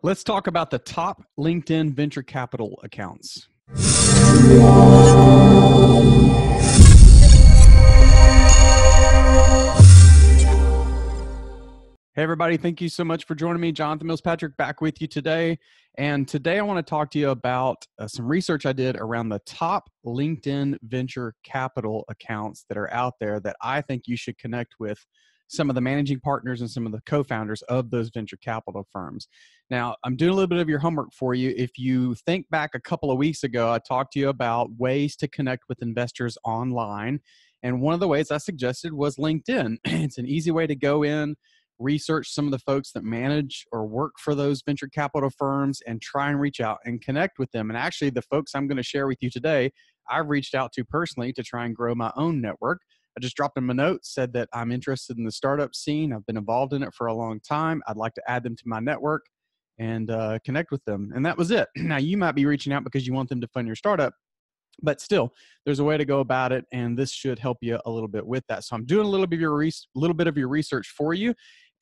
Let's talk about the top LinkedIn venture capital accounts. Hey, everybody. Thank you so much for joining me. Jonathan Mills-Patrick back with you today. And today I want to talk to you about some research I did around the top LinkedIn venture capital accounts that are out there that I think you should connect with some of the managing partners and some of the co-founders of those venture capital firms. Now, I'm doing a little bit of your homework for you. If you think back a couple of weeks ago, I talked to you about ways to connect with investors online. And one of the ways I suggested was LinkedIn. It's an easy way to go in, research some of the folks that manage or work for those venture capital firms and try and reach out and connect with them. And actually, the folks I'm going to share with you today, I've reached out to personally to try and grow my own network. I just dropped them a note, said that I'm interested in the startup scene. I've been involved in it for a long time. I'd like to add them to my network and connect with them. And that was it. Now, you might be reaching out because you want them to fund your startup, but still, there's a way to go about it, and this should help you a little bit with that. So I'm doing a little bit of your research for you.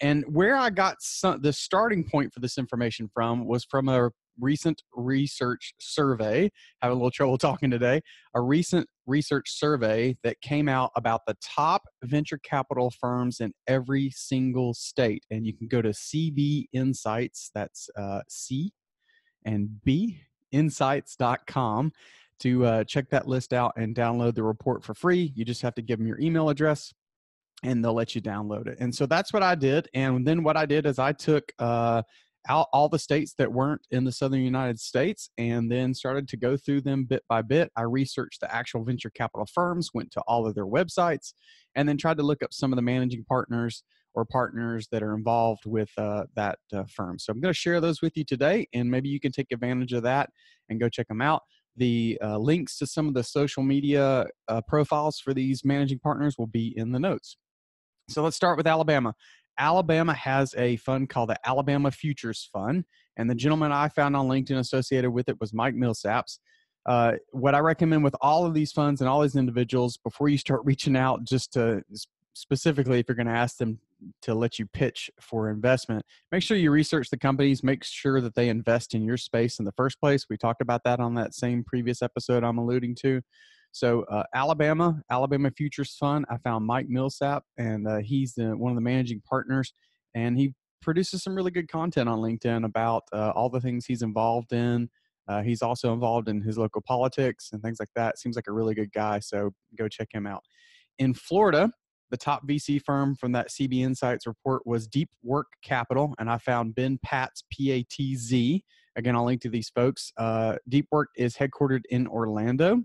And where I got the starting point for this information from was from a recent research survey. Having a little trouble talking today. A recent research survey that came out about the top venture capital firms in every single state. And you can go to CB Insights, that's C and B, insights.com to check that list out and download the report for free. You just have to give them your email address and they'll let you download it. And so that's what I did. And then what I did is I took out all the states that weren't in the Southern United States and then started to go through them bit by bit. I researched the actual venture capital firms, went to all of their websites, and then tried to look up some of the managing partners or partners that are involved with that firm. So I'm going to share those with you today, and maybe you can take advantage of that and go check them out. The links to some of the social media profiles for these managing partners will be in the notes. So let's start with Alabama. Alabama has a fund called the Alabama Futures Fund, and the gentleman I found on LinkedIn associated with it was Mike Millsaps. What I recommend with all of these funds and all these individuals, before you start reaching out just to specifically if you're going to ask them to let you pitch for investment, make sure you research the companies, make sure that they invest in your space in the first place. We talked about that on that same previous episode I'm alluding to. So Alabama Futures Fund, I found Mike Millsap, and he's one of the managing partners, and he produces some really good content on LinkedIn about all the things he's involved in. He's also involved in his local politics and things like that. Seems like a really good guy, so go check him out. In Florida, the top VC firm from that CB Insights report was Deep Work Capital, and I found Ben Patz, P-A-T-Z. Again, I'll link to these folks. Deep Work is headquartered in Orlando,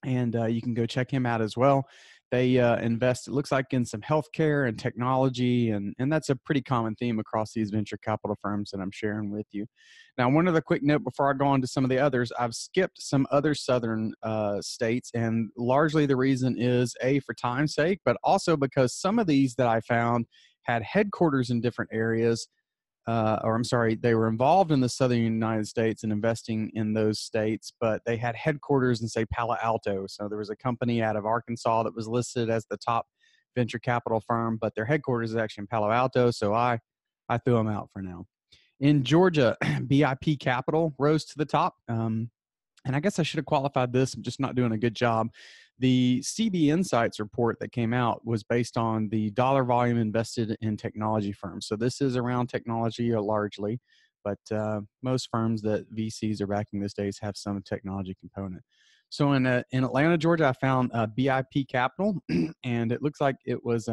and you can go check him out as well. They invest, it looks like, in some healthcare and technology, and that's a pretty common theme across these venture capital firms that I'm sharing with you. Now, one other quick note before I go on to some of the others, I've skipped some other southern states, and largely the reason is, A, for time's sake, but also because some of these that I found had headquarters in different areas, they were involved in the Southern United States and investing in those states, but they had headquarters in, say, Palo Alto. So there was a company out of Arkansas that was listed as the top venture capital firm, but their headquarters is actually in Palo Alto. So I threw them out for now. In Georgia, BIP Capital rose to the top. And I guess I should have qualified this. I'm just not doing a good job. The CB Insights report that came out was based on the dollar volume invested in technology firms. So this is around technology largely, but most firms that VCs are backing these days have some technology component. So in Atlanta, Georgia, I found BIP Capital, and it looks like it was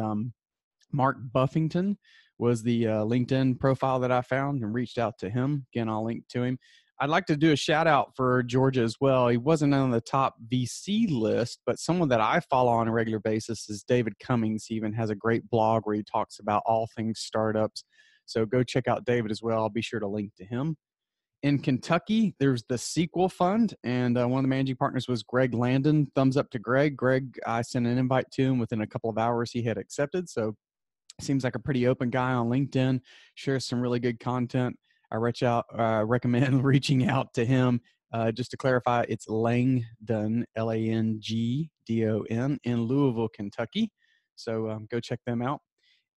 Mark Buffington was the LinkedIn profile that I found and reached out to him. Again, I'll link to him. I'd like to do a shout out for Georgia as well. He wasn't on the top VC list, but someone that I follow on a regular basis is David Cummings. He even has a great blog where he talks about all things startups. So go check out David as well. I'll be sure to link to him. In Kentucky, there's the Sequel Fund, and one of the managing partners was Greg Landon. Thumbs up to Greg. Greg, I sent an invite to him. Within a couple of hours, he had accepted. So seems like a pretty open guy on LinkedIn, shares some really good content. I recommend reaching out to him. Just to clarify, it's Langdon, Langdon, in Louisville, Kentucky. So go check them out.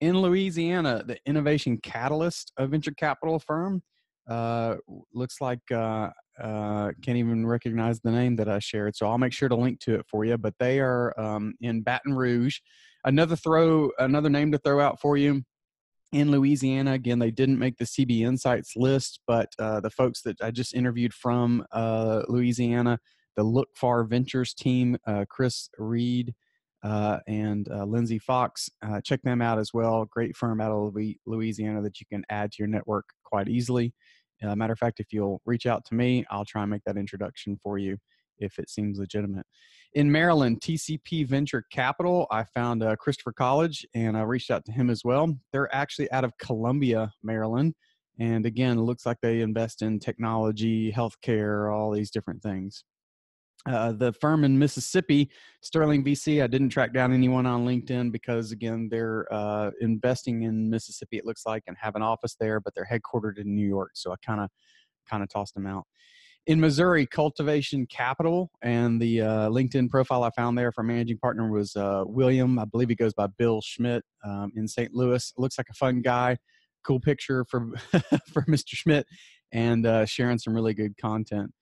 In Louisiana, the Innovation Catalyst, a venture capital firm. looks like can't even recognize the name that I shared, so I'll make sure to link to it for you. But they are in Baton Rouge. Another name to throw out for you in Louisiana. Again, they didn't make the CB Insights list, but the folks that I just interviewed from Louisiana, the Look Far Ventures team, Chris Reed and Lindsay Fox, check them out as well. Great firm out of Louisiana that you can add to your network quite easily. Matter of fact, if you'll reach out to me, I'll try and make that introduction for you if it seems legitimate. In Maryland, TCP Venture Capital, I found Christopher College, and I reached out to him as well. They're actually out of Columbia, Maryland. And again, it looks like they invest in technology, healthcare, all these different things. The firm in Mississippi, Sterling VC, I didn't track down anyone on LinkedIn because, again, they're investing in Mississippi, it looks like, and have an office there, but they're headquartered in New York. So I kind of tossed them out. In Missouri, Cultivation Capital, and the LinkedIn profile I found there for managing partner was William. I believe he goes by Bill Schmidt in St. Louis. Looks like a fun guy. Cool picture for for Mr. Schmidt, and sharing some really good content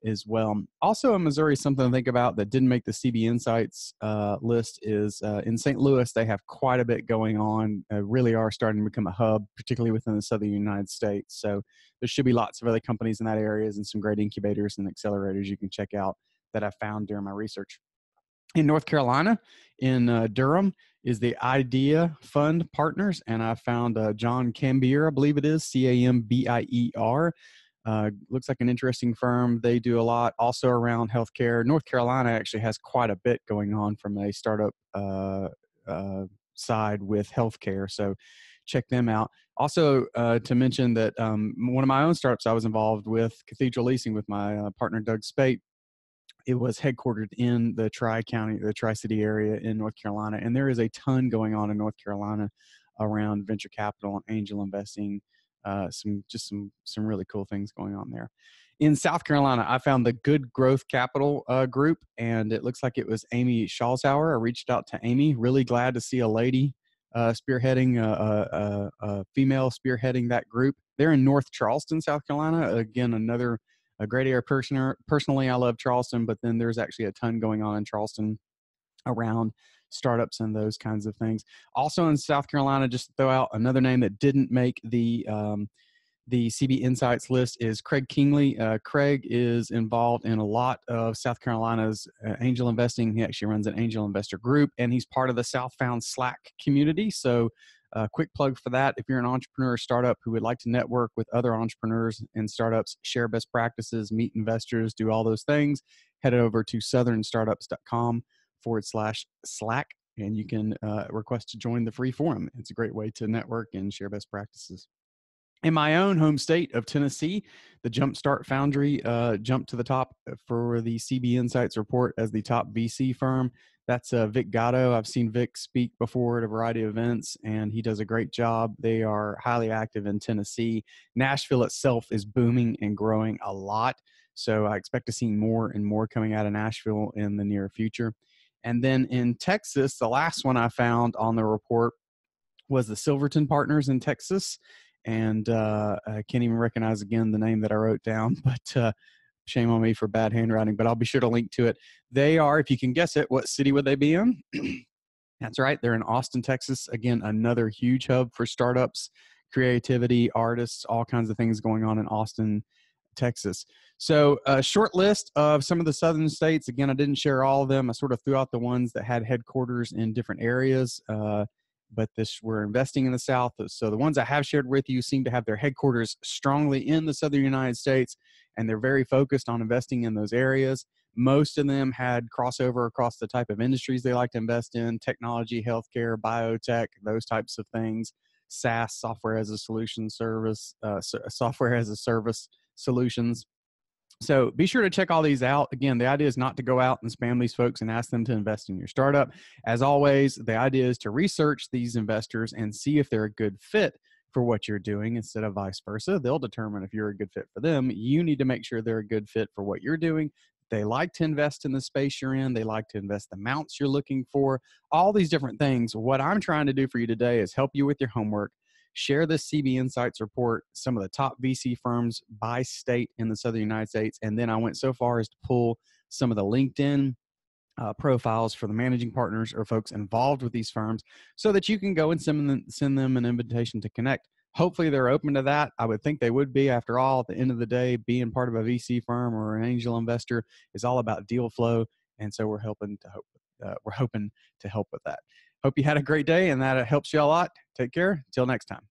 as well. Also in Missouri, something to think about that didn't make the CB Insights list is in St. Louis, they have quite a bit going on, really are starting to become a hub, particularly within the southern United States. So there should be lots of other companies in that area and some great incubators and accelerators you can check out that I found during my research. In North Carolina, in Durham, is the Idea Fund Partners, and I found John Cambier, I believe it is, Cambier. Looks like an interesting firm. They do a lot also around healthcare. North Carolina actually has quite a bit going on from a startup side with healthcare. So check them out. Also, to mention that one of my own startups I was involved with, Cathedral Leasing, with my partner, Doug Spate, it was headquartered in the Tri-County, the Tri-City area in North Carolina. And there is a ton going on in North Carolina around venture capital and angel investing. Some really cool things going on there. In South Carolina, I found the Good Growth Capital group, and it looks like it was Amy Schalzauer. I reached out to Amy. Really glad to see a lady spearheading, a female spearheading that group. They're in North Charleston, South Carolina. Again, another a great area. Personally, I love Charleston, but then there's actually a ton going on in Charleston around startups and those kinds of things. Also in South Carolina, just to throw out another name that didn't make the CB Insights list is Craig Kingley. Craig is involved in a lot of South Carolina's angel investing. He actually runs an angel investor group, and he's part of the Southbound Slack community. So quick plug for that. If you're an entrepreneur or startup who would like to network with other entrepreneurs and startups, share best practices, meet investors, do all those things, head over to southernstartups.com/Slack, and you can request to join the free forum. It's a great way to network and share best practices. In my own home state of Tennessee, the Jumpstart Foundry jumped to the top for the CB Insights report as the top VC firm. That's Vic Gatto. I've seen Vic speak before at a variety of events, and he does a great job. They are highly active in Tennessee. Nashville itself is booming and growing a lot, so I expect to see more and more coming out of Nashville in the near future. And then in Texas, the last one I found on the report was the Silverton Partners in Texas. And I can't even recognize again the name that I wrote down, but shame on me for bad handwriting, but I'll be sure to link to it. They are, if you can guess it, what city would they be in? That's right. They're in Austin, Texas. Again, another huge hub for startups, creativity, artists, all kinds of things going on in Austin, Texas. So a short list of some of the southern states. Again, I didn't share all of them. I sort of threw out the ones that had headquarters in different areas. But we're investing in the South. So the ones I have shared with you seem to have their headquarters strongly in the southern United States, and they're very focused on investing in those areas. Most of them had crossover across the type of industries they like to invest in: technology, healthcare, biotech, those types of things, SaaS, software as a solution service, software as a service solutions. So be sure to check all these out. Again, the idea is not to go out and spam these folks and ask them to invest in your startup. As always, the idea is to research these investors and see if they're a good fit for what you're doing instead of vice versa. They'll determine if you're a good fit for them. You need to make sure they're a good fit for what you're doing. They like to invest in the space you're in. They like to invest the amounts you're looking for, all these different things. What I'm trying to do for you today is help you with your homework, share this CB Insights report, some of the top VC firms by state in the Southern United States. And then I went so far as to pull some of the LinkedIn profiles for the managing partners or folks involved with these firms so that you can go and send them an invitation to connect. Hopefully they're open to that. I would think they would be. After all, at the end of the day, being part of a VC firm or an angel investor is all about deal flow. And so we're hoping to help with that. Hope you had a great day and that it helps you a lot. Take care. Till next time.